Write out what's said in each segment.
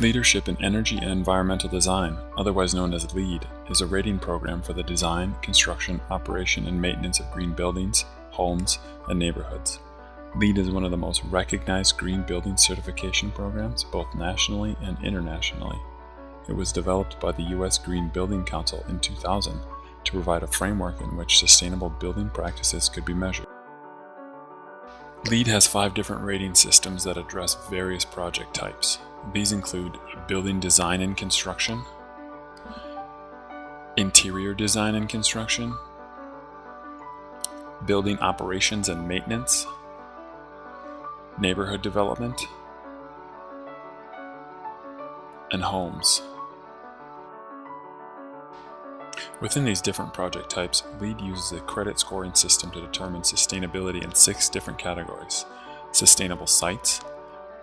Leadership in Energy and Environmental Design, otherwise known as LEED, is a rating program for the design, construction, operation, and maintenance of green buildings, homes, and neighborhoods. LEED is one of the most recognized green building certification programs, both nationally and internationally. It was developed by the U.S. Green Building Council in 2000 to provide a framework in which sustainable building practices could be measured. LEED has 5 different rating systems that address various project types. These include building design and construction, interior design and construction, building operations and maintenance, neighborhood development, and homes. Within these different project types, LEED uses a credit scoring system to determine sustainability in 6 different categories: sustainable sites,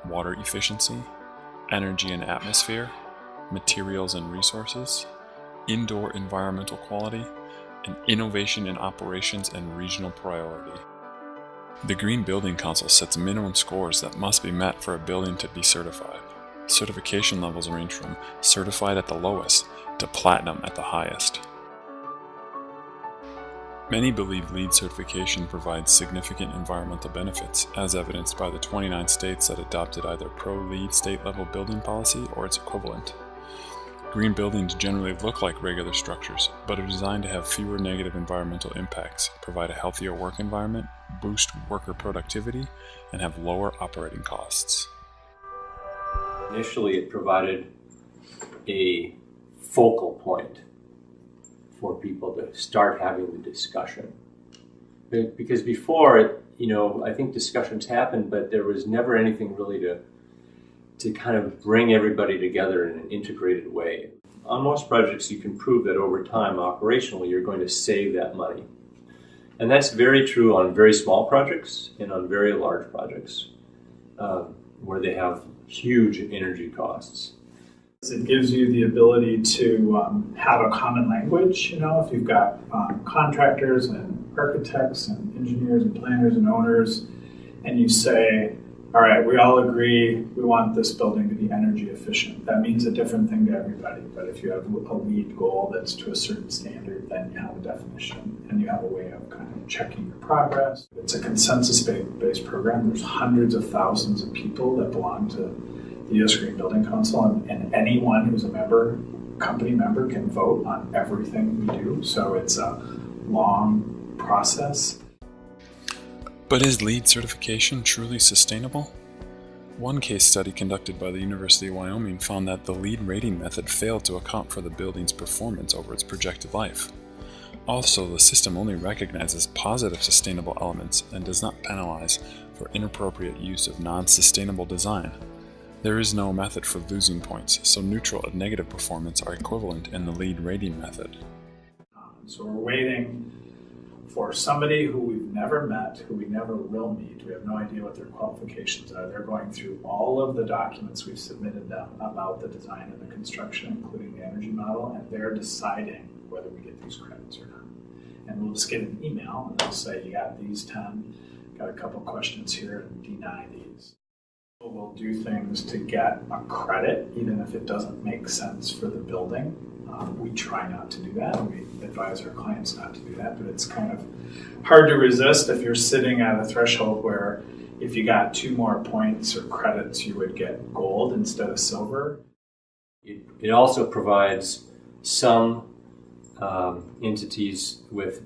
water efficiency, energy and atmosphere, materials and resources, indoor environmental quality, and innovation in operations and regional priority. The Green Building Council sets minimum scores that must be met for a building to be certified. Certification levels range from certified at the lowest to platinum at the highest. Many believe LEED certification provides significant environmental benefits, as evidenced by the 29 states that adopted either pro-LEED state-level building policy or its equivalent. Green buildings generally look like regular structures, but are designed to have fewer negative environmental impacts, provide a healthier work environment, boost worker productivity, and have lower operating costs. Initially, it provided a focal point for people to start having the discussion. Because before, I think discussions happened, but there was never anything really to kind of bring everybody together in an integrated way. On most projects, you can prove that over time, operationally, you're going to save that money. And that's very true on very small projects and on very large projects where they have huge energy costs. It gives you the ability to have a common language. If you've got contractors and architects and engineers and planners and owners, and you say, all right, we all agree we want this building to be energy efficient. That means a different thing to everybody. But if you have a LEED goal that's to a certain standard, then you have a definition and you have a way of kind of checking your progress. It's a consensus-based program. There's hundreds of thousands of people that belong to the U.S. Green Building Council, and anyone who's a company member can vote on everything we do. So it's a long process. But is LEED certification truly sustainable? One case study conducted by the University of Wyoming found that the LEED rating method failed to account for the building's performance over its projected life. Also, the system only recognizes positive sustainable elements and does not penalize for inappropriate use of non-sustainable design. There is no method for losing points, so neutral and negative performance are equivalent in the LEED rating method. So we're waiting for somebody who we've never met, who we never will meet. We have no idea what their qualifications are. They're going through all of the documents we've submitted them about the design and the construction, including the energy model, and they're deciding whether we get these credits or not. And we'll just get an email, and they'll say, you got these 10, got a couple questions here, and deny these. We'll do things to get a credit, even if it doesn't make sense for the building. We try not to do that. We advise our clients not to do that, but it's kind of hard to resist if you're sitting at a threshold where if you got 2 more points or credits, you would get gold instead of silver. It also provides some entities with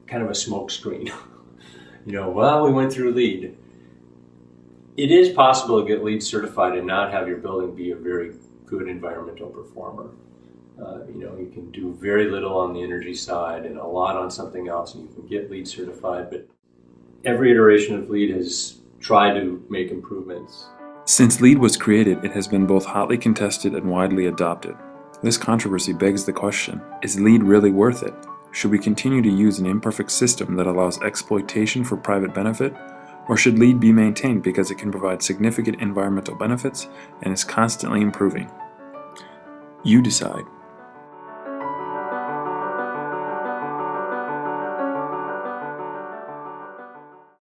kind of a smoke screen. Well, we went through LEED. It is possible to get LEED certified and not have your building be a very good environmental performer. You can do very little on the energy side and a lot on something else, and you can get LEED certified, but every iteration of LEED has tried to make improvements. Since LEED was created, it has been both hotly contested and widely adopted. This controversy begs the question, is LEED really worth it? Should we continue to use an imperfect system that allows exploitation for private benefit? Or should LEED be maintained because it can provide significant environmental benefits and is constantly improving? You decide.